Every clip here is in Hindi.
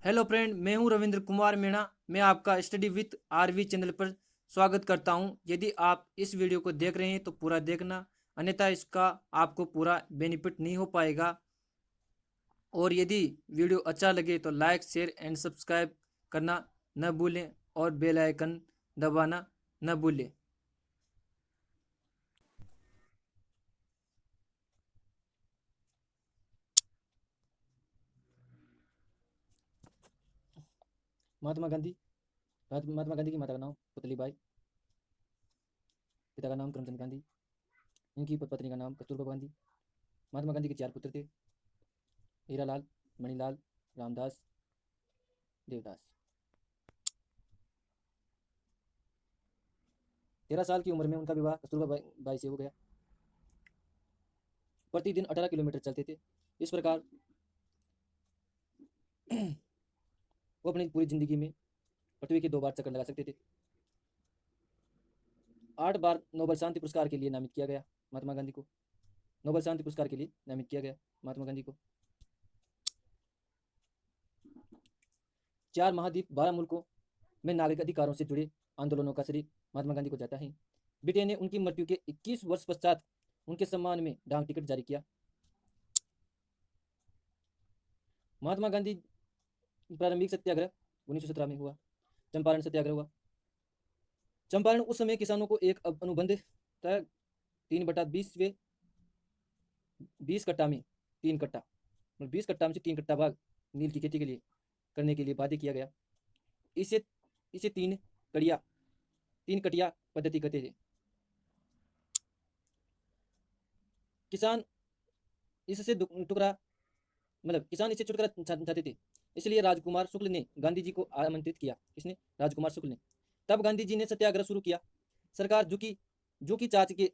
हेलो फ्रेंड, मैं हूं रविंद्र कुमार मीणा। मैं आपका स्टडी विथ आरवी चैनल पर स्वागत करता हूं। यदि आप इस वीडियो को देख रहे हैं तो पूरा देखना, अन्यथा इसका आपको पूरा बेनिफिट नहीं हो पाएगा। और यदि वीडियो अच्छा लगे तो लाइक शेयर एंड सब्सक्राइब करना न भूलें और बेल आइकन दबाना न भूलें। महात्मा गांधी। महात्मा गांधी की माता का नाम पुतलीबाई, पिता का नाम करमचंद गांधी, इनकी पत्नी का नाम कस्तूरबा गांधी। महात्मा गांधी के 4 पुत्र थे: हीरालाल, मणिलाल, रामदास, देवदास। 13 साल की उम्र में उनका विवाह कस्तूरबा बाई से हो गया। प्रतिदिन 18 किलोमीटर चलते थे। इस प्रकार वो अपनी पूरी जिंदगी में पृथ्वी के 2 बार चक्कर लगा सकते थे। 8 बार नोबेल शांति पुरस्कार के लिए नामित किया गया महात्मा गांधी को। नोबेल शांति पुरस्कार के लिए नामित किया गया महात्मा गांधी को। 4 महाद्वीप, 12 मुल्कों में नागरिक अधिकारों से जुड़े आंदोलनों का श्रेय महात्मा गांधी को जाता है। ब्रिटेन ने उनकी मृत्यु के 21 वर्ष पश्चात उनके सम्मान में डाक टिकट जारी किया। महात्मा गांधी प्रारंभिक सत्याग्रह 1917 में हुआ। चंपारण सत्याग्रह हुआ। चंपारण उस समय किसानों को एक अनुबंध था। 3/20 20 कट्टा में 3 कट्टा, 20 कट्टा में से 3 कट्टा भाग नील की खेती के लिए करने के लिए वादे किया गया। इसे इसे 3 कटिया पद्धति कहते थे। किसान इससे टुकड़ा मतलब किसान इससे छुटकारा चाहते थे, इसलिए राजकुमार शुक्ल ने गांधी जी को आमंत्रित किया। किसने? राजकुमार शुक्ल ने। तब गांधी जी ने सत्याग्रह शुरू किया। सरकार झुकी जांच के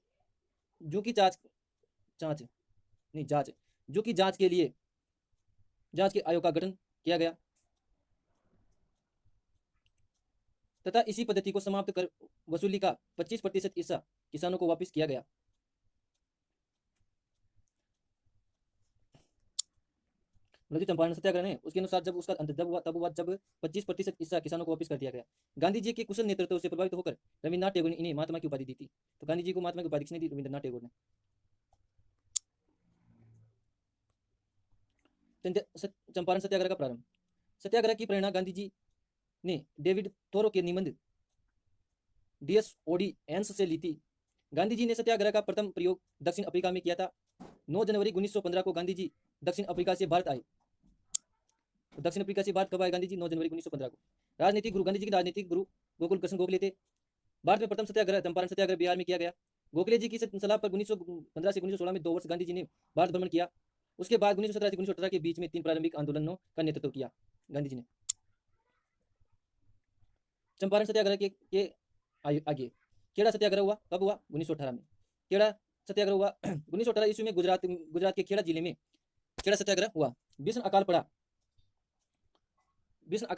झुकी जांच जांच नहीं जांच झुकी जांच के लिए जांच के आयोग का गठन किया गया तथा इसी पद्धति को समाप्त कर वसूली का 25% हिस्सा किसानों को वापस किया गया। मतलब जो चंपारण सत्याग्रह है उसके अनुसार जब उसका अंत जब हुआ तब हुआ जब 25% हिस्सा किसानों को वापस कर दिया गया। गांधी जी के कुशल नेतृत्व से प्रभावित होकर रविन्द्रनाथ टैगोर ने इन्हें महात्मा की उपाधि दी थी। तो गांधी जी को महात्मा की उपाधि किसने दी? रविन्द्रनाथ टैगोर ने। चंपारण सत्याग्रह का प्रारंभ। सत्याग्रह की प्रेरणा गांधी जी ने डेविड थोरो के निबंध डीएस ओडियंस से ली थी। गांधी जी ने सत्याग्रह का प्रथम प्रयोग दक्षिण अफ्रीका में किया था। 9 जनवरी 1915 को गांधी जी दक्षिण अफ्रीका से भारत आए। दक्षिण अफ्रीका से भारत कब आए गांधी जी? 9 जनवरी 1915 को। राजनीतिक गुरु गांधी जी के राजनीतिक गुरु गोकुल कृष्ण गोखले थे। भारत में प्रथम सत्याग्रह चंपारण सत्याग्रह बिहार में किया गया। गोखले जी की सलाह पर 1915 से 1916 में 2 वर्ष गांधी जी ने भारत भ्रमण किया। उसके बाद 1917 से 1918 के बीच में 3 प्रारंभिक आंदोलनों का नेतृत्व किया गांधी जी ने। चंपारण सत्याग्रह के आगे खेड़ा सत्याग्रह हुआ। कब हुआ? 1918 में। खेड़ा सत्याग्रह हुआ 1918 ईस्वी में गुजरात के खेड़ा जिले में खेड़ा सत्याग्रह हुआ। भीषण अकाल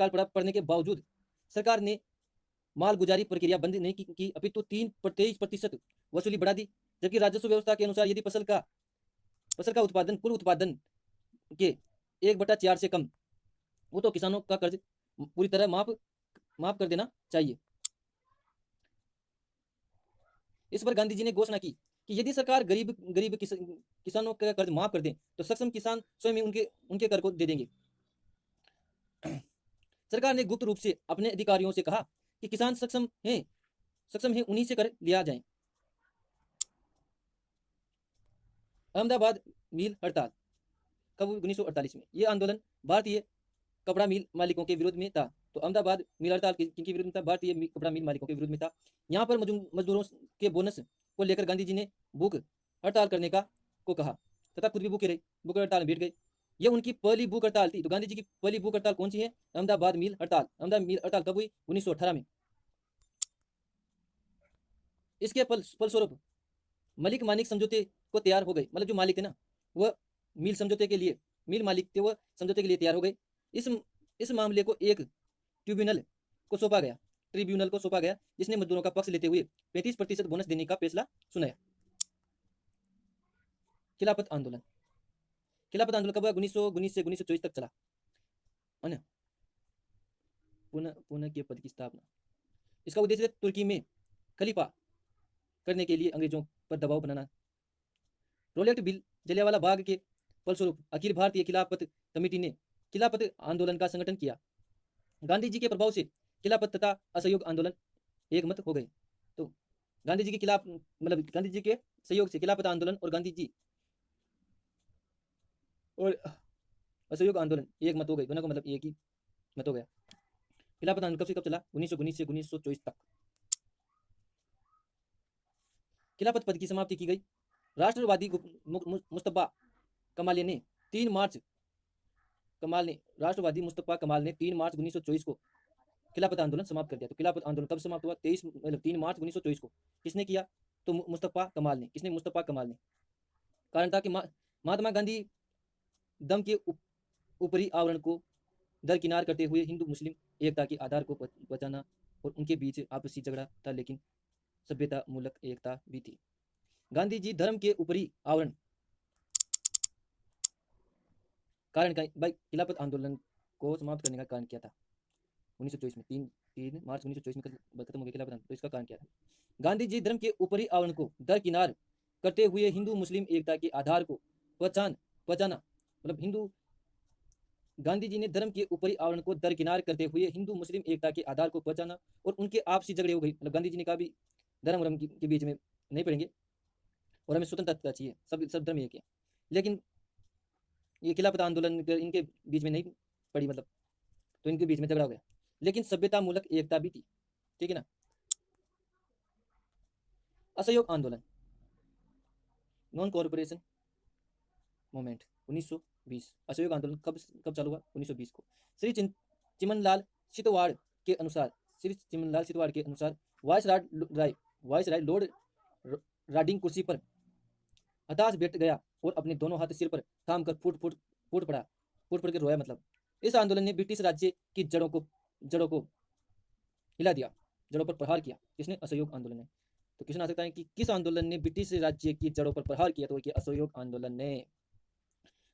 पड़ा पड़ने के बावजूद सरकार ने मालगुजारी प्रक्रिया बंद नहीं की, अपितु 23% वसूली बढ़ा दी। जबकि राजस्व व्यवस्था के अनुसार यदि फसल का उत्पादन कुल उत्पादन के 1/4 से कम वो तो किसानों का कर्ज पूरी तरह माफ कर देना चाहिए। इस पर गांधी जी ने घोषणा की कि यदि सरकार गरीब किसानों का कर्ज माफ कर दे तो सक्षम किसान स्वयं ही उनके कर को दे देंगे। सरकार ने गुप्त रूप से अपने अधिकारियों से कहा कि किसान सक्षम है उन्हीं से कर लिया जाए। अहमदाबाद मिल हड़ताल कब? 1948 में। यह आंदोलन भारतीय कपड़ा मिल मालिकों के विरोध में था। तो अहमदाबाद मिल हड़ताल किनके विरुद्ध में था? भारतीय कपड़ा मिल मालिकों के विरुद्ध में था। यहाँ पर मजदूरों के बोनस को लेकर गांधी जी ने भूख हड़ताल करने को कहा तथा खुद भी भूख हड़ताल में बैठ गए। यह उनकी पहली भूख हड़ताल थी। तो गांधी जी की पहली भूख हड़ताल कौन सी है? अहमदाबाद मिल हड़ताल। अहमदाबाद मिल हड़ताल कब हुई? 1918 में। इसके फलस्वरूप मलिक मानिक समझौते को तैयार हो गए। मतलब जो मालिक है ना वह मिल मालिक थे वह समझौते के लिए तैयार हो गए। इस मामले को एक ट्रिब्यूनल को सौंपा गया जिसने मजदूरों का पक्ष लेते हुए 35% बोनस देने का फैसला सुनाया। खिलाफत आंदोलन कब? 1919 से 1924 तक चला है ना। पुनः के पद की स्थापना। इसका उद्देश्य तुर्की में खलीफा करने के लिए अंग्रेजों पर दबाव बनाना। रोलेट बिल, जलियांवाला बाग के फलस्वरूप अखिल भारतीय खिलाफत कमेटी ने खिलाफत आंदोलन का संगठन किया। गांधी जी के प्रभाव से खिलाफत तथा असहयोग आंदोलन एक मत हो गए। तो गांधी जी के खिलाफ मतलब गांधी जी के सहयोग से खिलाफत आंदोलन और गांधी जी और असहयोग आंदोलन एक मत हो गए, दोनों का मतलब एक ही मत हो गया। खिलाफत आंदोलन कब से कब चला? 1919 से 1924 तक। खिलाफत पद की समाप्ति की गई। राष्ट्रवादी मुस्तफा कमाल ने 3 मार्च राष्ट्रवादी मुस्तफा कमाल ने 3 मार्च 1924 को खिलाफत आंदोलन समाप्त कर दिया। तो खिलाफत आंदोलन कब समाप्त हुआ? 3 मार्च 1924 को। किसने किया? तो मुस्तफा कमाल ने। किसने? मुस्तफा कमाल ने। कारण था कि महात्मा गांधी दम के ऊपरी आवरण को दरकिनार करते हुए हिंदू मुस्लिम एकता के आधार को बचाना और उनके बीच आपसी झगड़ा था, लेकिन सभ्यता मूलक एकता भी थी। गांधी जी धर्म के ऊपरी आवरण कारण का भाई खिलाफत आंदोलन को समाप्त करने का कारण क्या था? 1924 में 3 मार्च 1924 में खत्म हो गया खिलाफत आंदोलन। तो इसका कारण क्या था? गांधी जी धर्म के ऊपरी आवरण को दरकिनार करते हुए हिंदू मुस्लिम एकता के आधार को पहचाना मतलब हिंदू गांधी जी ने धर्म के ऊपरी आवरण को दरकिनार करते हुए हिंदू मुस्लिम एकता के आधार को पहचाना और उनके आपसी झगड़े हो गई। मतलब गांधी जी ने कहा भी धर्म के बीच में नहीं पड़ेंगे और हमें स्वतंत्रता चाहिए, सब धर्म एक है। लेकिन ये खिलाफत आंदोलन इनके बीच में नहीं पड़ी, मतलब तो इनके बीच में झगड़ा हो गया, लेकिन सभ्यता मूलक एकता भी थी। ठीक है ना। असहयोग आंदोलन, नॉन कॉर्पोरेशन मूवमेंट 1920। असहयोग आंदोलन कब चालू हुआ? 1920 को। श्री चिमनलाल सितवाड़ के अनुसार वाइस राय लॉर्ड राडिंग कुर्सी पर हताश बैठ गया और अपने दोनों हाथ सिर पर थाम कर फूट पड़ के रोया। मतलब इस आंदोलन ने ब्रिटिश राज्य की जड़ों को हिला दिया, जड़ों पर प्रहार किया। किसने? असहयोग आंदोलन ने। तो क्वेश्चन आ सकता है कि किस आंदोलन ने ब्रिटिश राज्य की जड़ों पर प्रहार किया? तो ये असहयोग आंदोलन ने।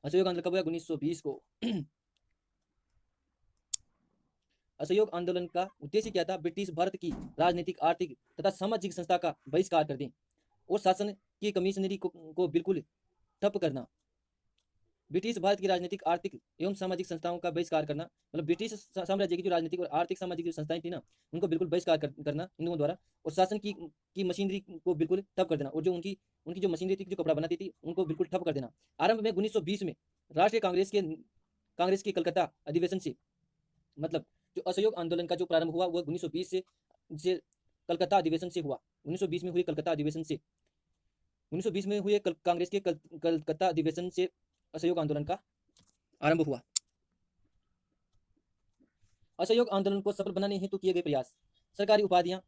असहयोग आंदोलन कब हुआ? 1920 को। असहयोग आंदोलन का उद्देश्य क्या था? ब्रिटिश भारत की राजनीतिक, आर्थिक तथा सामाजिक संस्था का बहिष्कार कर दें और शासन की कमिश्नरी को बिल्कुल ठप करना। ब्रिटिश भारत की राजनीतिक, आर्थिक एवं सामाजिक संस्थाओं का बहिष्कार करना, मतलब ब्रिटिश साम्राज्य की जो राजनीतिक और आर्थिक सामाजिक जो संस्थाएं थी ना, उनको बिल्कुल बहिष्कार करना हिंदुओं द्वारा, और शासन की मशीनरी को बिल्कुल ठप कर देना, और जो उनकी जो मशीनरी थी, जो कपड़ा बनाती थी, उनको बिल्कुल ठप कर देना। आरंभ में 1920 में राष्ट्रीय कांग्रेस के कलकत्ता अधिवेशन से, मतलब जो असहयोग आंदोलन का जो प्रारंभ हुआ वह 1920 से कलकत्ता अधिवेशन से हुआ। 1920 में हुए कलकत्ता अधिवेशन से 1920 में हुए कांग्रेस के कलकत्ता अधिवेशन से असहयोग आंदोलन का आरंभ हुआ। असहयोग आंदोलन को सफल बनाने हेतु किए गए प्रयास। सरकारी उपाधियां,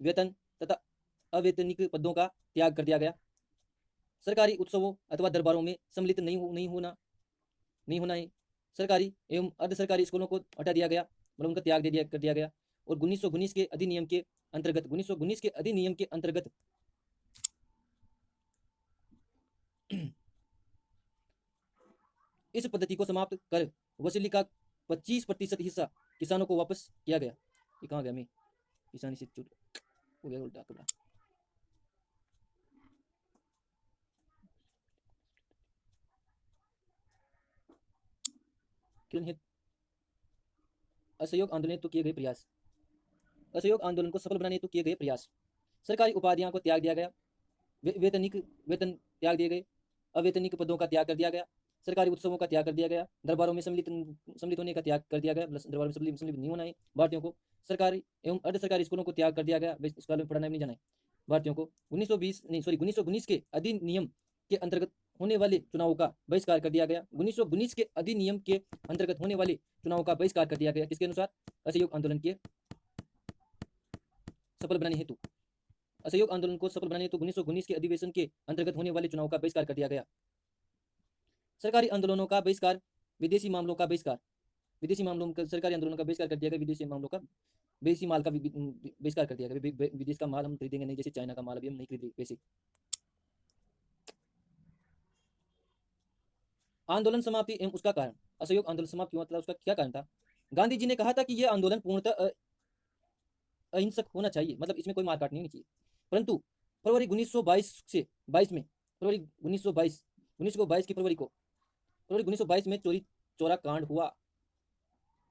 वेतन तथा अवैतनिक पदों का त्याग कर दिया गया। सरकारी उत्सवों अथवा दरबारों में सम्मिलित नहीं होना है। सरकारी एवं अर्ध सरकारी स्कूलों को हटा दिया गया, मतलब उनका त्याग कर दिया गया। और 1919 के अधिनियम के अंतर्गत इस पद्धति को समाप्त कर वसूली का 25% हिस्सा किसानों को वापस किया गया। ये कहाँ गया? मैं किसानी से चूक हो गया, उल्टा कपड़ा। असहयोग आंदोलन तो किए गए प्रयास। असहयोग आंदोलन को सफल बनाने तो किए गए प्रयास। सरकारी उपाधियों को त्याग दिया गया, वेतन त्याग दिए गए, अवेतनिक पदों का त्याग कर दिया गया, सरकारी उत्सवों का त्याग कर दिया गया, दरबारों में सम्मिलित होने का त्याग कर दिया गया, दरबारों में सम्मिलित नहीं होना है भारतीयों को। सरकारी एवं अर्ध सरकारी स्कूलों को त्याग कर दिया गया, स्कूलों में पढ़ाना नहीं जाना है भारतीयों को। 1919 के अधिनियम के अंतर्गत होने वाले चुनावों का बहिष्कार कर दिया गया। 1919 के अधिनियम के अंतर्गत होने वाले चुनावों का बहिष्कार कर दिया गया। किसके अनुसार? असहयोग आंदोलन के सफल बनाने हेतु। असहयोग आंदोलन को सफल बनाने हेतु 1919 के अधिवेशन के अंतर्गत होने वाले चुनाव का बहिष्कार कर दिया गया। सरकारी आंदोलनों का बहिष्कार, विदेशी मामलों का बहिष्कार, सरकारी आंदोलनों का बहिष्कार कर दिया गया। विदेशी माल का बहिष्कार कर दिया गया। विदेश का माल हम खरीदेंगे नहीं, जैसे चाइना का माल अभी हम नहीं खरीदेंगे वैसे। आंदोलन समाप्ति एवं उसका कारण। असहयोग आंदोलन समाप्त हुआ था, उसका क्या कारण था? गांधी जी ने कहा था कि यह आंदोलन पूर्णतः अहिंसक होना चाहिए, मतलब इसमें कोई मारकाट नहीं होनी चाहिए। परंतु फरवरी 1922 से 22 में फरवरी 1922 1922 की फरवरी 1922 में चोरी चौरा कांड हुआ,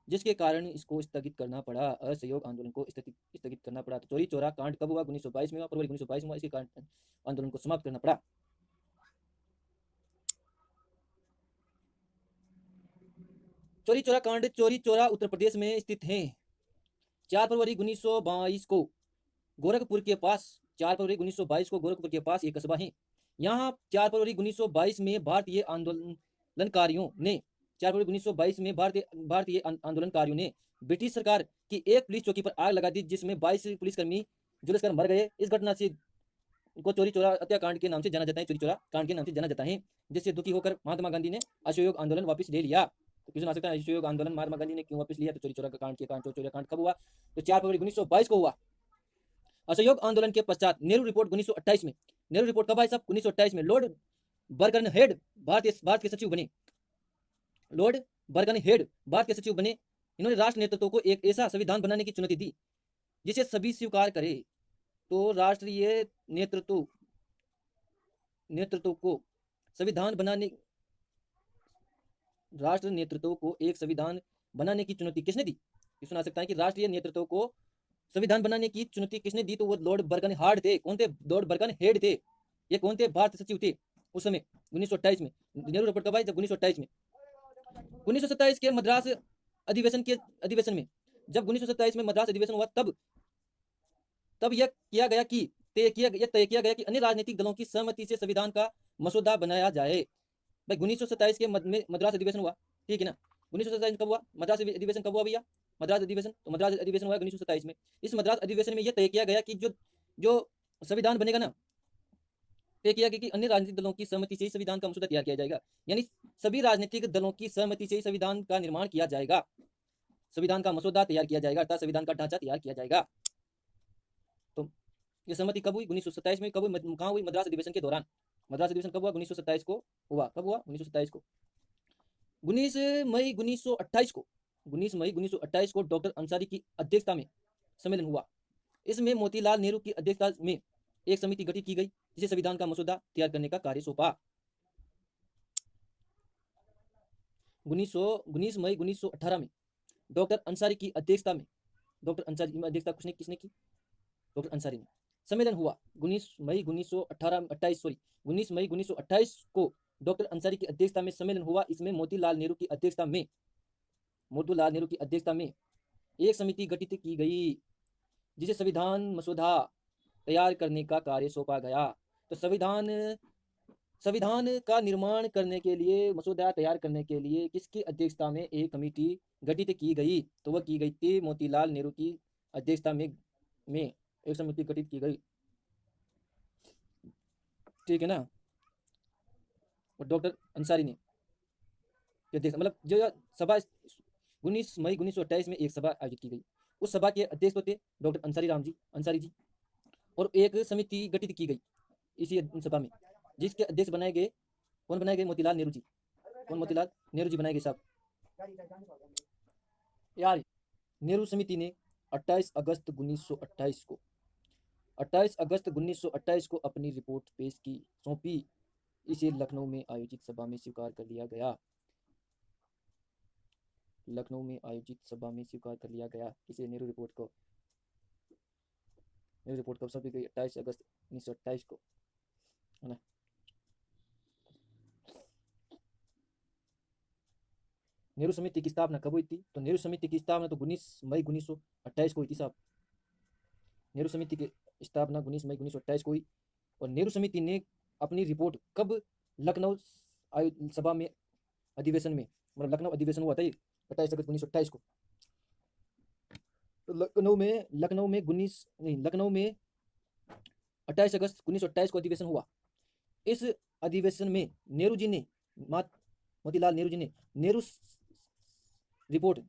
जिसके कारण इसको स्थगित करना पड़ा, असहयोग आंदोलन को स्थगित करना पड़ा। तो चोरी चौरा कांड कब हुआ? 1922 में हुआ, फरवरी 1922 में हुआ। इसके कारण आंदोलन को समाप्त करना पड़ा। चोरी चौरा कांड चोरी चौरा उत्तर प्रदेश में स्थित है। 4 फरवरी 1922 को गोरखपुर के पास 4 फरवरी 1922 को गोरखपुर के पास एक कस्बा है। यहाँ 4 फरवरी 1922 में भारतीय आंदोलनकारियों ने 4 फरवरी 1922 में भारतीय आंदोलनकारियों ने ब्रिटिश सरकार की एक पुलिस चौकी पर आग लगा दी, जिसमें 22 पुलिसकर्मी झुलसकर मर गए। इस घटना से को चोरी चौरा हत्याकांड के नाम से जाना जाता है, चोरी चौरा कांड के नाम से जाना जाता है, जिससे दुखी होकर महात्मा गांधी ने असहयोग आंदोलन वापस ले लिया। तो क्वेश्चन आ सकता है, असहयोग आंदोलन महात्मा गांधी ने क्यों वापस लिया? तो चोरी चौरा कांड चोरी चौरा कांड कब हुआ? तो 4 फरवरी 1922 को हुआ। असहयोग आंदोलन के पश्चात नेहरू रिपोर्ट 1928 में, नेहरू रिपोर्ट कब आई साहब? 1928 में। लॉर्ड बर्गनहेड भारत के सचिव बने। लॉर्ड बर्गनहेड भारत के सचिव बने। इन्होंने राष्ट्र नेतृत्व को एक ऐसा संविधान बनाने की चुनौती दी जिसे सभी स्वीकार करे। तो राष्ट्रीय नेतृत्व को संविधान बनाने राष्ट्र नेतृत्व को एक संविधान बनाने की चुनौती किसने दी? ये सुना सकता है कि राष्ट्रीय नेतृत्व को संविधान बनाने की चुनौती किसने दी? तो वो लॉर्ड बर्गनहार्ड थे। कौन थे? लॉर्ड बर्गनहेड थे। ये कौन थे? भारत सचिव थे उस समय 1928 में। नेहरू रिपोर्ट कब आई? जब 1928 में। 1927 के मद्रास अधिवेशन में, जब 1927 में मद्रास अधिवेशन हुआ, तब यह तय किया गया कि अन्य राजनीतिक दलों की सहमति से संविधान का मसौदा बनाया जाए। भाई 1927 के मद्रास अधिवेशन हुआ, ठीक है ना? 1927 कब हुआ? मद्रास अधिवेशन कब हुआ भैया? मद्रास अधिवेशन, तो मद्रास अधिवेशन हुआ 1927 में। इस मद्रास अधिवेशन में यह तय किया गया कि जो संविधान बनेगा ना, तय किया गया कि अन्य राजनीतिक दलों की सहमति से ही संविधान का मसौदा तैयार किया जाएगा। यानी सभी राजनीतिक दलों की सहमति से ही संविधान का निर्माण किया जाएगा, संविधान का मसौदा तैयार किया जाएगा, अर्थात संविधान का ढांचा तैयार किया जाएगा। तो ये सहमति कब हुई? 1927 में। कब हुई? कहाँ हुई? मद्रास अधिवेशन के दौरान। मद्रास अधिवेशन कब हुआ? 1927 को हुआ। कब हुआ? 1927 को। 19 मई 1928 को 19 मई 1928 को डॉक्टर अंसारी की अध्यक्षता में सम्मेलन हुआ। इसमें मोतीलाल नेहरू की अध्यक्षता में एक समिति गठित की गई, जिसे संविधान का मसौदा तैयार करने का कार्य सौंपा। 19 मई 1918 में डॉक्टर अंसारी की अध्यक्षता में, डॉक्टर अंसारी की अध्यक्षता किसने की? डॉक्टर अंसारी ने। सम्मेलन हुआ 19 मई 1928 को डॉक्टर अंसारी की अध्यक्षता में सम्मेलन हुआ। इसमें मोतीलाल नेहरू की अध्यक्षता में एक समिति गठित की गई, जिसे संविधान मसौदा तैयार करने का कार्य सौंपा गया। तो संविधान का निर्माण करने के लिए, मसौदा तैयार करने के लिए किसकी अध्यक्षता में एक कमेटी गठित की गई? तो वह की गई थी मोतीलाल नेहरू की अध्यक्षता में एक समिति गठित की गई, ठीक है ना? और डॉक्टर अंसारी ने अध्यक्ष, मतलब जो सभा 19 मई 1928 में एक सभा आयोजित की गई, उस सभा के अध्यक्ष थे डॉक्टर अंसारी जी, और एक समिति गठित की गई इसी सभा में, जिसके अध्यक्ष बनाए गए, कौन बनाए गए? मोतीलाल नेहरू जी। कौन? मोतीलाल नेहरू जी बनाए गए साहब। यार नेहरू समिति ने 28 अगस्त 1928 को अपनी रिपोर्ट पेश की, सौंपी। इसे लखनऊ में आयोजित सभा में स्वीकार कर लिया गया। इसे नेहरू रिपोर्ट कब सौंपी गई? 28 अगस्त 1928 को, है ना? नेहरू समिति की स्थापना कब हुई थी? तो नेहरू समिति की स्थापना तो 19 मई 1928 को हुई थी साहब। नेहरू समिति की स्थापना 19 मई 1928 को हुई। और नेहरू समिति ने अपनी रिपोर्ट कब? लखनऊ सभा में, अधिवेशन में, मतलब लखनऊ अधिवेशन हुआ था 28 अगस्त 1928 को। तो लखनऊ में 28 अगस्त 1928 को अधिवेशन हुआ। इस अधिवेशन में मोतीलाल नेहरू जी ने नेहरू रिपोर्ट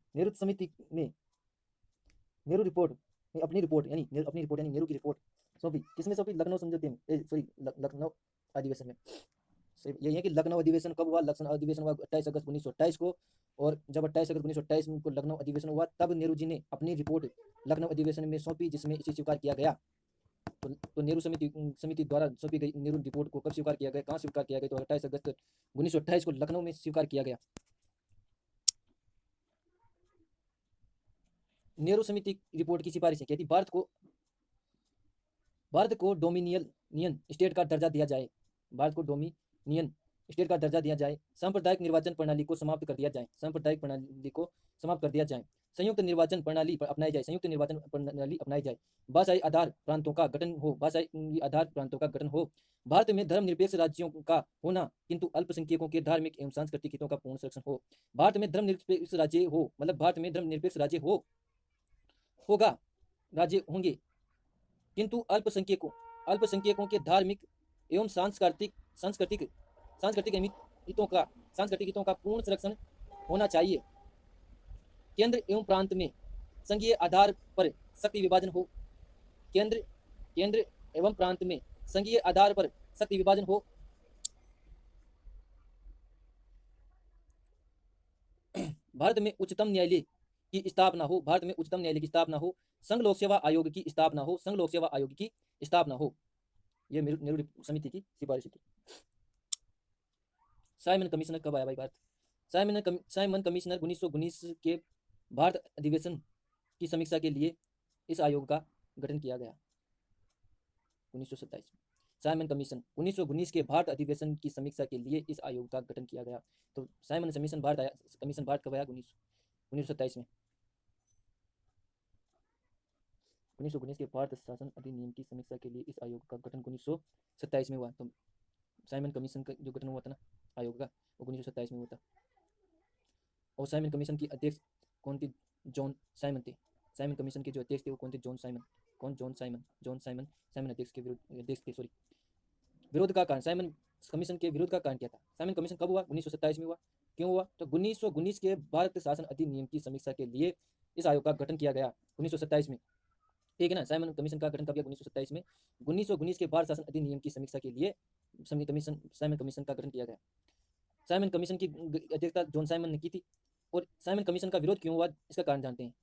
यानी नेहरू की रिपोर्ट सौंपी। किसमें सौंपी? लखनऊ समझौते में, सॉरी, लखनऊ अधिवेशन में। यही है कि लखनऊ अधिवेशन कब हुआ? लखनऊ अधिवेशन हुआ 28 अगस्त 1928 को। और जब 28 अगस्त 1928 को लखनऊ अधिवेशन हुआ तब नेहरू जी ने अपनी रिपोर्ट लखनऊ अधिवेशन में सौंपी, जिसमें इसे स्वीकार किया गया। तो नेहरू समिति द्वारा सौंपी गई नेहरू रिपोर्ट को कब स्वीकार किया गया, कहाँ स्वीकार किया गया? तो 28 अगस्त 1928 को लखनऊ में स्वीकार किया गया। नेहरू समिति रिपोर्ट की सिफारिशें क्या थी? भारत को डोमिनियन स्टेट का दर्जा दिया जाए। भारत को डोमिनियन स्टेट का दर्जा दिया जाए। सांप्रदायिक निर्वाचन प्रणाली को समाप्त कर दिया जाए। सांप्रदायिक प्रणाली को समाप्त कर दिया जाए। संयुक्त निर्वाचन प्रणाली अपनाई जाए। संयुक्त निर्वाचन प्रणाली अपनाई जाए। भाषाई आधार प्रांतों का गठन हो। भाषाई आधार प्रांतों का गठन हो। भारत में धर्मनिरपेक्ष राज्यों का होना, किंतु अल्पसंख्यकों के धार्मिक एवं सांस्कृतिक हितों का पूर्ण संरक्षण हो। भारत में धर्मनिरपेक्ष राज्य हो, मतलब भारत में धर्मनिरपेक्ष राज्य होगा, राज्य होंगे, किंतु अल्पसंख्यकों के धार्मिक एवं सांस्कृतिक हितों का पूर्ण संरक्षण होना चाहिए। केंद्र एवं प्रांत में संघीय आधार पर शक्ति विभाजन हो। केंद्र एवं प्रांत में संघीय आधार पर शक्ति विभाजन हो। भारत में उच्चतम न्यायालय की स्थापना हो। भारत में उच्चतम न्यायालय की स्थापना हो। संघ लोक सेवा आयोग की स्थापना हो। संघ लोक सेवा आयोग की स्थापना हो। यह नेहरू समिति की सिफारिश थी। साइमन कमीशनर कब आया भाई भारत? साइमन कमीशनर 1919 के भारत अधिवेशन की समीक्षा के लिए इस आयोग का गठन किया गया। 1927 में साइमन कमीशन 1919 के भारत अधिवेशन की समीक्षा के लिए इस आयोग का गठन किया गया। तो साइमन कमीशन भारत कब आया? 1927 में। 1919 के भारत शासन अधिनियम की समीक्षा के लिए इस आयोग का गठन 1927 में हुआ। तो साइमन कमीशन का जो गठन हुआ था ना आयोग का, वो 1927 में हुआ था। और साइमन कमीशन की अध्यक्ष कौन थे? जॉन साइमन थे। साइमन कमीशन के जो अध्यक्ष थे वो कौन थे? जॉन साइमन अध्यक्ष थे। सॉरी, विरोध का कारण, साइमन कमीशन के विरोध का कारण क्या था? साइमन कमीशन कब हुआ? 1927 में हुआ। क्यों हुआ? तो 1919 के भारत शासन अधिनियम की समीक्षा के लिए इस आयोग का गठन किया गया 1927 में। ठीक है ना? साइमन कमीशन का गठन कब किया? 1927 में। 1919 के भारत शासन अधिनियम की समीक्षा के लिए साइमन कमीशन का गठन किया गया। साइमन कमीशन की अध्यक्षता जॉन साइमन ने की थी। और साइमन कमीशन का विरोध क्यों हुआ, इसका कारण जानते हैं।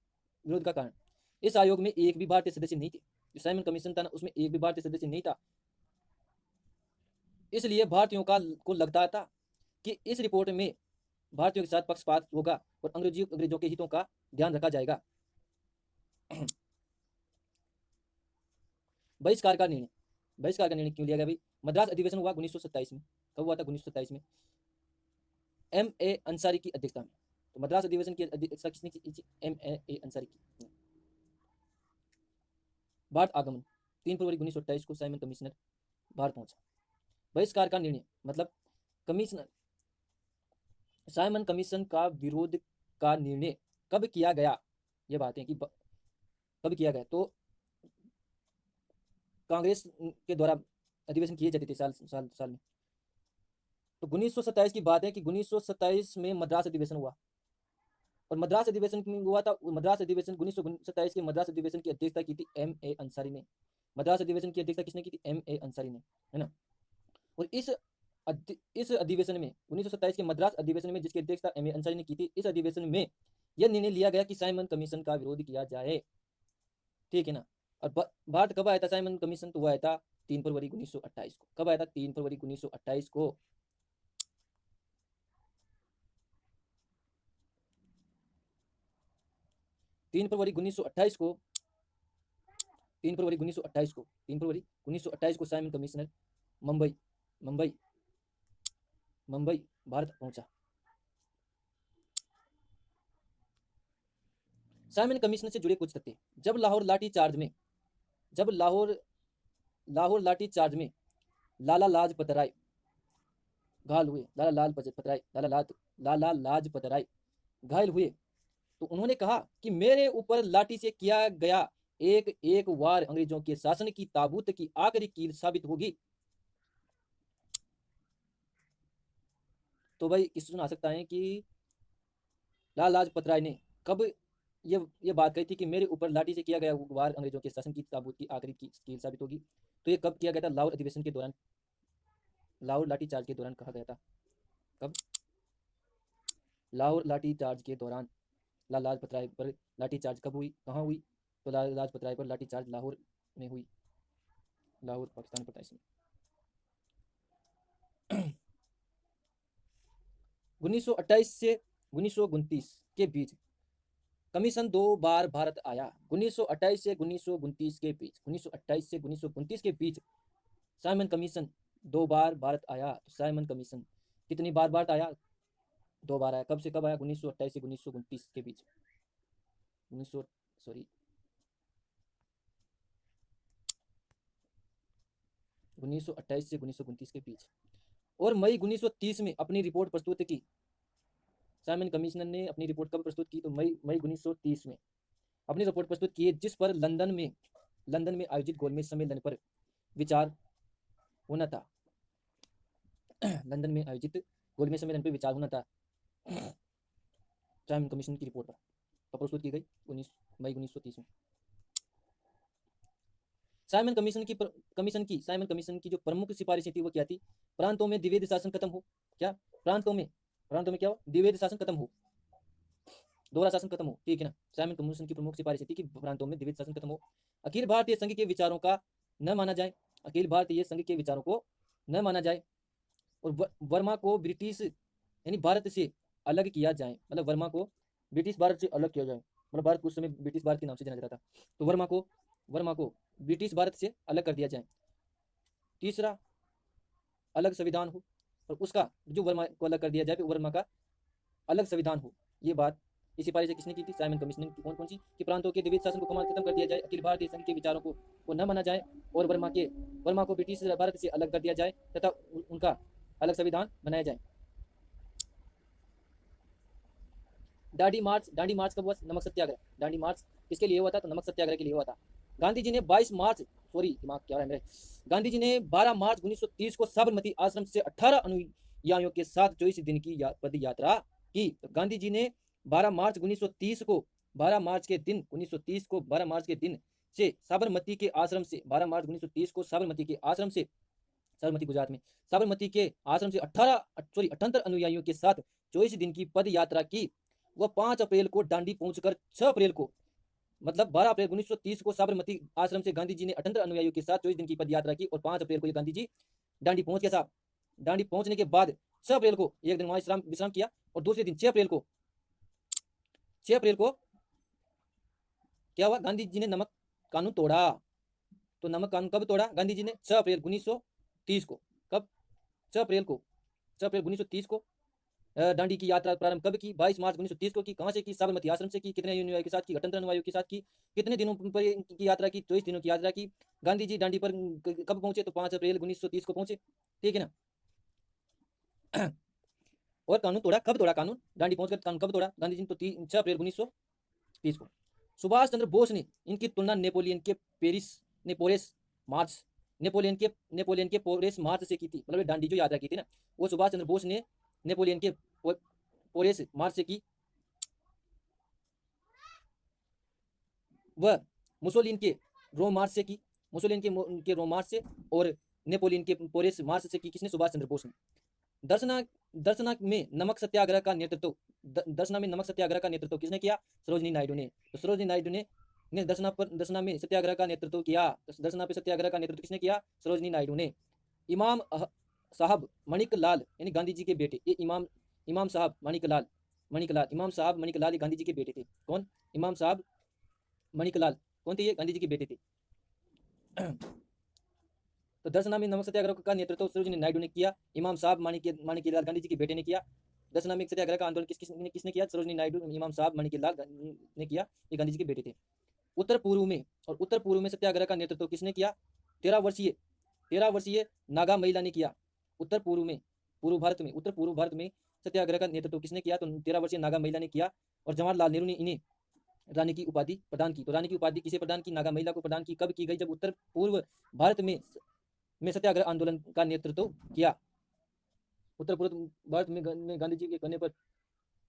विरोध का कारण, इस आयोग में एक भी भारतीय सदस्य नहीं थे। जो साइमन कमीशन था ना, उसमें एक भी भारतीय सदस्य नहीं था। इसलिए भारतीयों को लगता था कि इस रिपोर्ट में भारतीयों के साथ पक्षपात होगा और अंग्रेजों के हितों का ध्यान रखा जाएगा। बहिष्कार का निर्णय क्यों लिया गया भाई? मद्रास अधिवेशन हुआ 1927 में। कब हुआ था? 1927 में। M.A. अंसारी की अध्यक्षता में। तो मद्रास अधिवेशन की अध्यक्षता किसने की? M.A. अंसारी की। भारत आगमन 3 फरवरी 1928 को साइमन कमिश्नर भारत पहुंचा। बहिष्कार का निर्णय मतलब साइमन कमीशन का विरोध का निर्णय कब किया गया? ये बात है कि कब किया गया। तो कांग्रेस के द्वारा अधिवेशन किए जाते थे साल में। तो 1927 की बात है कि 1927 में मद्रास अधिवेशन हुआ। और मद्रास अधिवेशन हुआ था। मद्रास अधिवेशन 1927 के मद्रास अधिवेशन की अध्यक्षता की थी M.A. अंसारी ने। मद्रास अधिवेशन की अध्यक्षता किसने की थी? M.A. अंसारी ने, है ना। और इस अधिवेशन में 1927 के मद्रास अधिवेशन में जिसकी अध्यक्षता M.A. अंसारी ने की थी, इस अधिवेशन में यह निर्णय लिया गया कि साइमन कमीशन का विरोध किया जाए। ठीक है ना। और भारत कब आया था साइमन कमीशन? तो वो आया था 3 फरवरी 1928 को। कब आया था? 3 फरवरी 1928 को। तीन फरवरी 1928 को साइमन कमिश्नर मुंबई भारत पहुंचा। साइमन कमीशन से जुड़े कुछ तथ्य। जब लाहौर लाठी चार्ज में लाला लाजपत राय घायल हुए, लाला लाजपत राय घायल हुए, तो उन्होंने कहा कि मेरे ऊपर लाठी से किया गया एक वार अंग्रेजों के शासन की ताबूत की आखिरी कील साबित होगी। तो भाई किस सुना सकता है कि लाला लाजपत राय ने कब ये बात कही थी कि मेरे ऊपर लाठी से किया गया वार अंग्रेजों के शासन की ताबूत की आखिरी कील साबित होगी? तो ये कब किया गया था? लाहौर अधिवेशन के दौरान लाहौर लाठीचार्ज के दौरान कहा गया था? कब? लाहौर लाठीचार्ज के दौरान लाला लाजपत राय पर लाठीचार्ज कब हुई, कहाँ हुई? तो लाला लाजपत राय पर लाठीचार्ज लाहौर में हुई। लाहौर पाकिस्तान पड़ता है इसमें। 1928 से 1929 के बीच कमीशन 2 बार भारत आया। 1928 से 1929 के बीच, 1928 से 1929 के बीच साइमन कमीशन 2 बार भारत आया। तो साइमन कमीशन कितनी बार भारत आया? 2 बार आया। कब से कब आया? 1928 से 1929 के बीच। 1900 सॉरी 1928 से 1929 के बीच। और मई 1930 में अपनी रिपोर्ट प्रस्तुत की। साइमन कमीशन ने अपनी रिपोर्ट कब प्रस्तुत की? तो मई 1930 में अपनी रिपोर्ट प्रस्तुत की, जिस पर लंदन में आयोजित गोलमेज सम्मेलन पर विचार होना था। लंदन में आयोजित गोलमेज सम्मेलन पर विचार होना था। साइमन कमीशन की रिपोर्ट पर प्रस्तुत की गई मई 1930 में। साइमन कमीशन की जो प्रमुख सिफारिशें थी वो क्या थी? प्रांतों में द्विवेद शासन खत्म हो। क्या? प्रांतों में क्या हो? द्विवेद शासन खत्म हो, दोहरा शासन खत्म हो। ठीक है ना। साइमन कमीशन की प्रमुख सिफारिश थी कि प्रांतों में द्विवेद शासन खत्म हो, अखिल भारतीय संघ के विचारों का न माना जाए, अखिल भारतीय संघ के विचारों को न माना जाए, और वर्मा को ब्रिटिश यानी भारत से अलग किया जाए। मतलब वर्मा को ब्रिटिश भारत से अलग किया जाए। मतलब भारत उस समय ब्रिटिश भारत के नाम से जाना जाता था, तो वर्मा को ब्रिटिश भारत से अलग कर दिया जाए। तीसरा, अलग संविधान हो, और उसका जो वर्मा को अलग कर दिया जाए, वर्मा का अलग संविधान हो। ये बात इसी सिफारिश किसने की थी? साइमन कमीशन ने। कौन कौन सी? कि प्रांतों के द्विवेद शासन को खत्म कर दिया जाए, अखिल भारतीय संघ के विचारों को न माना जाए, और वर्मा को ब्रिटिश भारत से अलग कर दिया जाए तथा उनका अलग संविधान बनाया जाए। दांडी मार्च कब हुआ? नमक सत्याग्रह। दांडी मार्च किसके लिए हुआ था? तो नमक सत्याग्रह के लिए हुआ था। गांधी जी ने 22 मार्च दिमाग क्या हो रहा है मेरे। गांधी जी ने 12 मार्च 1930 को साबरमती आश्रम से 18 अनुयायियों के साथ 24 दिन की पद यात्रा की। तो गांधी जी ने 12 मार्च 1930 को 12 मार्च के दिन 1930 को 12 मार्च के दिन से साबरमती के आश्रम से 12 मार्च 1930 को साबरमती के आश्रम से, साबरमती गुजरात में, साबरमती के आश्रम से 78 अनुयायियों के साथ 24 दिन की पद यात्रा की। वह 5 अप्रैल को दांडी पहुंचकर 6 अप्रैल को, मतलब 12 अप्रैल 1930 को साबरमती आश्रम से गांधी जी ने 78 अनुयायियों के साथ 24 दिन की पद यात्रा की, और 5 अप्रैल को ये गांधी जी दांडी पहुंच गया साहब। दांडी पहुंचने के बाद 6 अप्रैल को एक दिन वहां विश्राम किया, और दूसरे दिन 6 अप्रैल को क्या हुआ? गांधी जी ने नमक कानून तोड़ा। तो नमक कानून कब तोड़ा गांधी जी ने? 6 अप्रैल 1930 को। कब? 6 अप्रैल 1930 को दांडी की यात्रा प्रारंभ कब की? 22 मार्च 1930 को की। कहां से की? साबरमती आश्रम से की। कितने अनुयायियों के साथ की? 78 अनुयायियों के साथ की। कितने दिनों पर की यात्रा की? 24 दिनों की यात्रा की। गांधी जी दांडी पर कब पहुंचे? तो 5 अप्रैल 1930 को पहुंचे। ठीक है ना। और कानून तोड़ा कब? तोड़ा कानून दांडी पहुंचकर। कानून कब तोड़ा गांधी जी ने? तो 6 अप्रैल 1930 को। सुभाष चंद्र बोस ने इनकी तुलना नेपोलियन के पोरेस मार्च से की थी। मतलब दांडी जो यात्रा की थी ना, वो सुभाष चंद्र बोस ने नेपोलियन के पोरेस मार्च से की। वह मुसोलिन के रोम मार्च से की। मुसोलिन के रोम मार्च से, और नेपोलियन के पोरेस मार्च से की। किसने? सुभाष चंद्र बोस ने। दर्शना में नमक सत्याग्रह का नेतृत्व किसने किया? सरोजिनी नायडू ने। तो सरोजिनी नायडू ने दर्शना में सत्याग्रह का नेतृत्व किया। दर्शना पे सत्याग्रह का नेतृत्व किसने किया? सरोजिनी नायडू ने। इमाम साहब मणिक लाल यानी गांधी जी के बेटे, ये इमाम साहब मणिक लाल इमाम साहब मणिक लाल गांधी जी के बेटे थे। कौन? इमाम साहब मणिक लाल कौन थे? ये गांधी जी के बेटे थे। तो दर्शना में नमक सत्याग्रह का नेतृत्व सरोजिनी नायडू ने किया। इमाम साहब माणिक्यलाल गांधी जी के बेटे ने किया। दर्शना में सत्याग्रह का आंदोलन किसने किया? सरोजिनी नायडू, इमाम साहब माणिक्यलाल ने किया। ये गांधी जी के बेटे थे। उत्तर पूर्व में सत्याग्रह का नेतृत्व किसने किया? 13 वर्षीय नागा महिला ने किया। उत्तर पूर्व भारत में सत्याग्रह का नेतृत्व किसने किया? तो 13 वर्षीय नागा महिला ने किया। और जवाहरलाल नेहरू ने इन्हें रानी की उपाधि प्रदान की। तो रानी की उपाधि किसे प्रदान की? नागा महिला को प्रदान की। कब की गई? जब उत्तर पूर्व भारत में सत्याग्रह आंदोलन का नेतृत्व किया। उत्तर पूर्व भारत में गांधी जी के कहने पर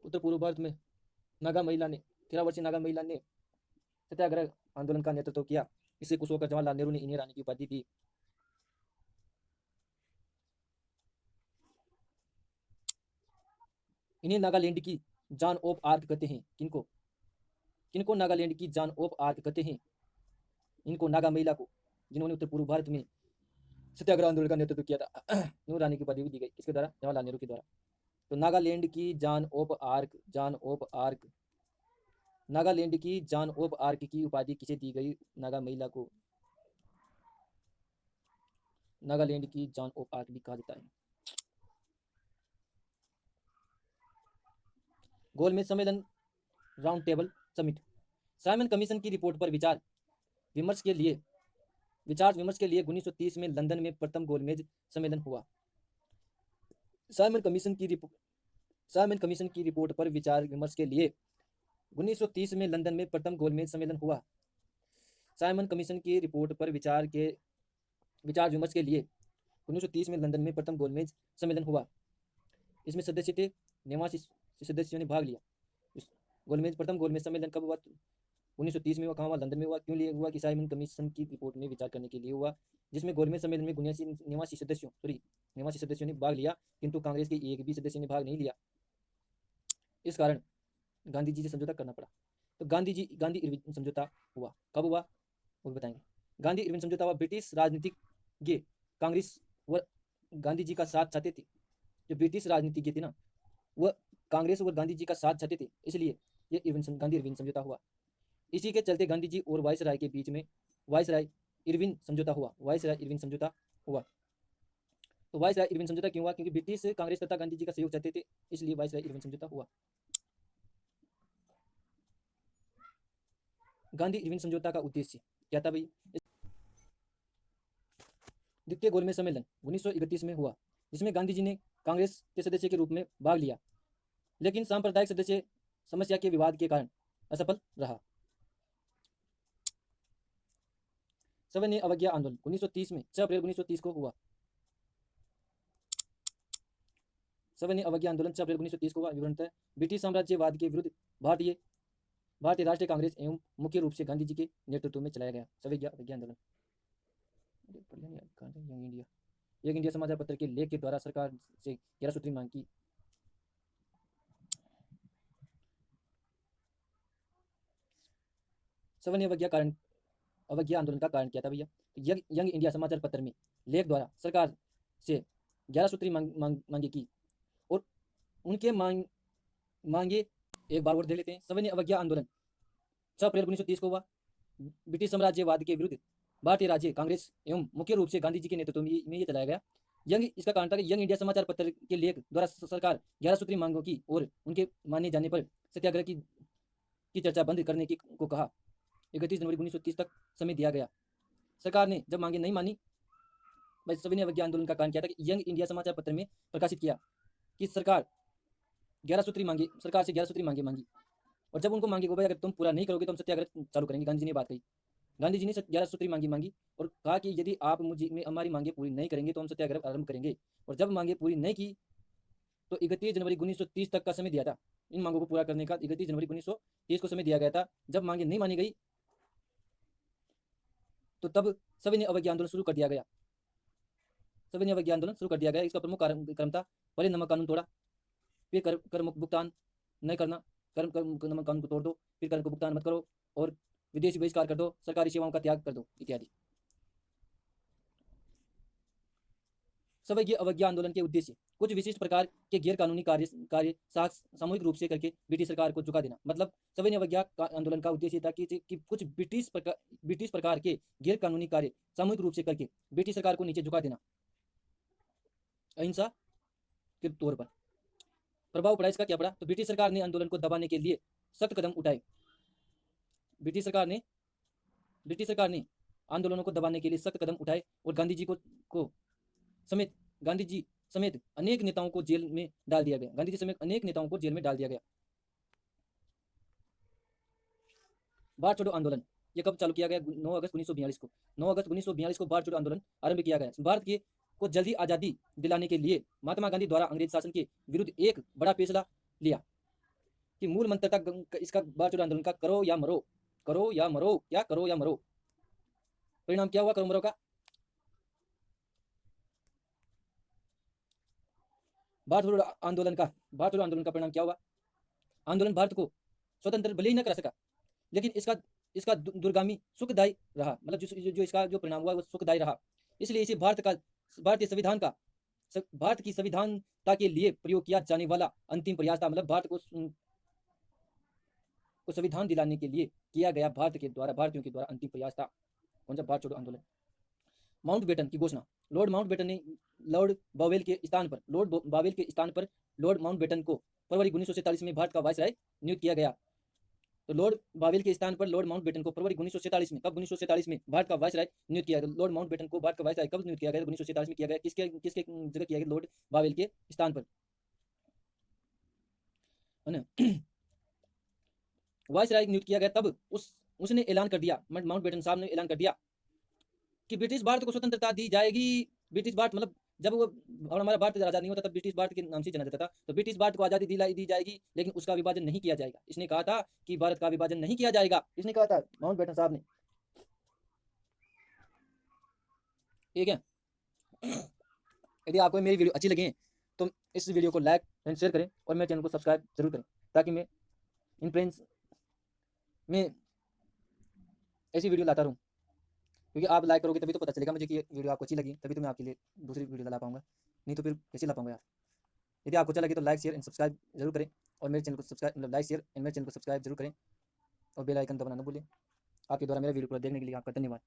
उत्तर पूर्व भारत में नागा महिला ने 13 वर्षीय नागा महिला ने सत्याग्रह आंदोलन का नेतृत्व किया। इससे खुश होकर जवाहरलाल नेहरू ने इन्हें रानी की उपाधि दी। इन्हें नागालैंड की जॉन ऑफ आर्क कहते हैं। किनको किनको नागालैंड की जॉन ऑफ आर्क कहते हैं? इनको नागा महिला को, जिन्होंने उत्तर पूर्व भारत में सत्याग्रह आंदोलन का नेतृत्व किया था। नूर रानी की पदवी दी गई, किसके द्वारा? जवाहरलाल नेहरू के द्वारा। तो नागालैंड की John of arc, John of arc, Nagaland की जॉन ऑफ आर्क की उपाधि किसे दी गई? नागा महिला को नागालैंड की जॉन ऑफ आर्क भी कहा जाता है। गोलमेज सम्मेलन, round table summit. Simon commission की रिपोर्ट पर विचार विमर्श के लिए 1930 में लंदन में प्रथम गोलमेज सम्मेलन हुआ। साइमन कमीशन की रिपोर्ट पर विचार विमर्श के लिए 1930 में लंदन में प्रथम गोलमेज सम्मेलन हुआ। साइमन कमीशन की रिपोर्ट पर विचार विमर्श के लिए 1930 में लंदन में प्रथम गोलमेज सम्मेलन हुआ। इसमें सदस्य थे 89 सदस्यों ने भाग लिया। इस प्रथम गोलमेज सम्मेलन कब हुआ? 1930 में हुआ। कहाँ हुआ? लंदन में हुआ। क्यों लिए हुआ? कि साइमन कमीशन की रिपोर्ट में विचार करने के लिए हुआ, जिसमें गोलमेज सम्मेलन में 89 सदस्यों ने भाग लिया, किंतु कांग्रेस के एक भी सदस्य ने भाग नहीं लिया। इस कारण गांधी जी से समझौता करना पड़ा। तो गांधी इरविन समझौता हुआ। कब हुआ वो बताएंगे। गांधी इरविन समझौता हुआ। ब्रिटिश राजनीतिज्ञ कांग्रेस व गांधी जी का साथ चाहते थे। जो ब्रिटिश राजनीतिज्ञ थे ना, वह कांग्रेस और गांधी जी का साथ चाहते थे, इसलिए ये गांधी इरविन समझौता हुआ। इसी के चलते गांधी जी और वायसराय के बीच में वायसराय इरविन समझौता हुआ। तो वायसराय इरविन समझौता क्यों हुआ? क्योंकि ब्रिटिश कांग्रेस तथा गांधी जी का सहयोग चाहते थे, इसलिए वायसराय इरविन समझौता हुआ। गांधी इरविन समझौता का उद्देश्य क्या था भाई? द्वितीय गोलमेज सम्मेलन 1931 में हुआ, जिसमें गांधी जी ने कांग्रेस के सदस्य के रूप में भाग लिया, लेकिन सांप्रदायिक सदस्य समस्या के विवाद के कारण असफल रहा। सविनय अवज्ञा आंदोलन 1930 में 6 अप्रैल 1930 को हुआ। सविनय अवज्ञा आंदोलन 6 अप्रैल 1930 को हुआ। विवरणतः ब्रिटिश साम्राज्यवाद के विरुद्ध भारतीय राष्ट्रीय कांग्रेस एवं मुख्य रूप से गांधी जी के नेतृत्व में चलाया गया सविनय अवज्ञा आंदोलन। यंग इंडिया समाचार पत्र के लेख के द्वारा सरकार से 11 सूत्री मांग की। सविनय अवज्ञा आंदोलन का कारण क्या था भैया? यंग इंडिया समाचार पत्र में लेख द्वारा सरकार से 11 सूत्री मांगे की, और उनके मांगे एक बार और दे लेते हैं। सविनय अवज्ञा आंदोलन 6 अप्रैल 1930 को हुआ। ब्रिटिश साम्राज्यवाद के विरुद्ध भारतीय राज्य कांग्रेस एवं मुख्य रूप से गांधी जी के नेतृत्व में ये चलाया गया। इसका कारण था कि यंग इंडिया समाचार पत्र के लेख द्वारा सरकार 11 सूत्री मांगों की और उनके माने जाने पर सत्याग्रह की चर्चा बंद करने की को कहा। 31 जनवरी 1930 तक समय दिया गया। सरकार ने जब मांगे नहीं मानी, भाई सविनय अवज्ञा आंदोलन का कारण क्या था कि यंग इंडिया समाचार पत्र में प्रकाशित किया कि सरकार से 11 सूत्री मांगी, और जब उनको मांगे भाई अगर तुम पूरा नहीं करोगे तो हम सत्याग्रह चालू करेंगे। गांधी जी ने बात कही। गांधी जी ने 11 सूत्री मांगी और कहा कि यदि आप हमारी मांगे पूरी नहीं करेंगे तो हम सत्याग्रह आरंभ करेंगे। और जब मांगे पूरी नहीं की तो 31 जनवरी 1930 तक का समय दिया था इन मांगों को पूरा करने का। 31 जनवरी 1930 को समय दिया गया था। जब मांगे नहीं मानी गई तो तब सविनय अवज्ञा आंदोलन शुरू कर दिया गया। इसका प्रमुख क्रम था, पहले नमक कानून तोड़ा, फिर कर भुगतान नहीं करना, नमक कानून को तोड़ दो, फिर कर को भुगतान मत करो, और विदेशी बहिष्कार कर दो, सरकारी सेवाओं का त्याग कर दो, इत्यादि। सविनय अवज्ञा आंदोलन के उद्देश्य कुछ विशिष्ट प्रकार के गैर कानूनी कार्य सामूहिक रूप से करके ब्रिटिश सरकार को झुका देना। मतलब सविनय अवज्ञा आंदोलन का उद्देश्य था कि कुछ ब्रिटिश प्रकार के गैर कानूनी कार्य सामूहिक रूप से करके ब्रिटिश सरकार को नीचे झुका देना, अहिंसा के तौर पर। प्रभाव पड़ा इसका क्या पड़ा? तो ब्रिटिश सरकार ने आंदोलन को दबाने के लिए सख्त कदम उठाए। ब्रिटिश सरकार ने आंदोलनों को दबाने के लिए सख्त कदम उठाए और गांधी जी समेत अनेक नेताओं को जेल में डाल दिया गया। भारत छोड़ो आंदोलन ये कब चालू किया गया? 9 अगस्त 1942 को। 9 अगस्त 1942 को भारत छोड़ो आंदोलन आरंभ किया गया। भारत को जल्दी आज़ादी दिलाने के लिए महात्मा गांधी द्वारा अंग्रेज शासन के विरुद्ध एक बड़ा फैसला लिया कि मूल मंत्र था इसका, भारत छोड़ो आंदोलन का, करो या मरो। क्या? करो या मरो। परिणाम क्या हुआ करो मरो का? भारत छोड़ो आंदोलन का परिणाम क्या हुआ? आंदोलन भारत को स्वतंत्र भले ही न करा सका, लेकिन इसका इसका दूरगामी सुखदायी रहा, मतलब जो इसका जो परिणाम हुआ वो सुखदायी रहा। इसलिए इसे भारतीय संविधान का भारत की संविधानता के लिए प्रयोग किया जाने वाला अंतिम प्रयास था। मतलब भारत को संविधान दिलाने के लिए किया गया भारतीयों के द्वारा अंतिम प्रयास था। कौन सा? भारत छोड़ो आंदोलन। माउंटबेटन की घोषणा। लॉर्ड माउंटबेटन ने लॉर्ड बावेल के स्थान पर लॉर्ड माउंटबेटन को फरवरी 1947 में भारत का वायसराय नियुक्त किया गया। तो लॉर्ड बावेल के स्थान पर लॉर्ड माउंटबेटन को फरवरी 1947 में, कब? 1947 में भारत का वायसराय नियुक्त किया गया। लॉर्ड माउंटबेटन को भारत का वायसराय कब नियुक्त किया गया? 1947 में किया गया। किसके किसके जगह किया गया? लॉर्ड बावेल के स्थान पर, है ना। वायसराय नियुक्त किया गया तब उसने ऐलान कर दिया, माउंटबेटन साहब ने ऐलान कर दिया कि ब्रिटिश भारत को स्वतंत्रता दी जाएगी। ब्रिटिश भारत मतलब जब वो और हमारा भारत आजाद नहीं होता तब ब्रिटिश भारत के नाम से जाना जाता था। तो ब्रिटिश भारत को आज़ादी दी जाएगी, लेकिन उसका विभाजन नहीं किया जाएगा। इसने कहा था कि भारत का विभाजन नहीं किया जाएगा। इसने कहा था, माउंटबेटन साहब ने। ठीक है। यदि आपको मेरी वीडियो अच्छी लगी तो इस वीडियो को लाइक एंड शेयर करें और मेरे चैनल को सब्सक्राइब जरूर करें, ताकि मैं इन फ्रेंड्स में ऐसी वीडियो लाता रहूँ। क्योंकि आप लाइक करोगे तभी तो पता चलेगा मुझे कि ये वीडियो आपको अच्छी लगी, तभी तो मैं आपके लिए दूसरी वीडियो ला पाऊंगा, नहीं तो फिर कैसे ला पाऊंगा यार। यदि आपको अच्छा लगे तो लाइक शेयर एंड सब्सक्राइब जरूर करें और मेरे चैनल को सब्सक्राइब मतलब लाइक शेयर एंड मेरे चैनल को सब्सक्राइब जरूर करें और बेल आइकन दबाना न भूलें। आपके द्वारा मेरा वीडियो पूरा देखने के लिए आपका धन्यवाद।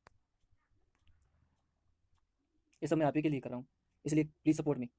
ये सब मैं आप ही के लिए कर रहा हूँ, इसलिए प्लीज़ सपोर्ट मी।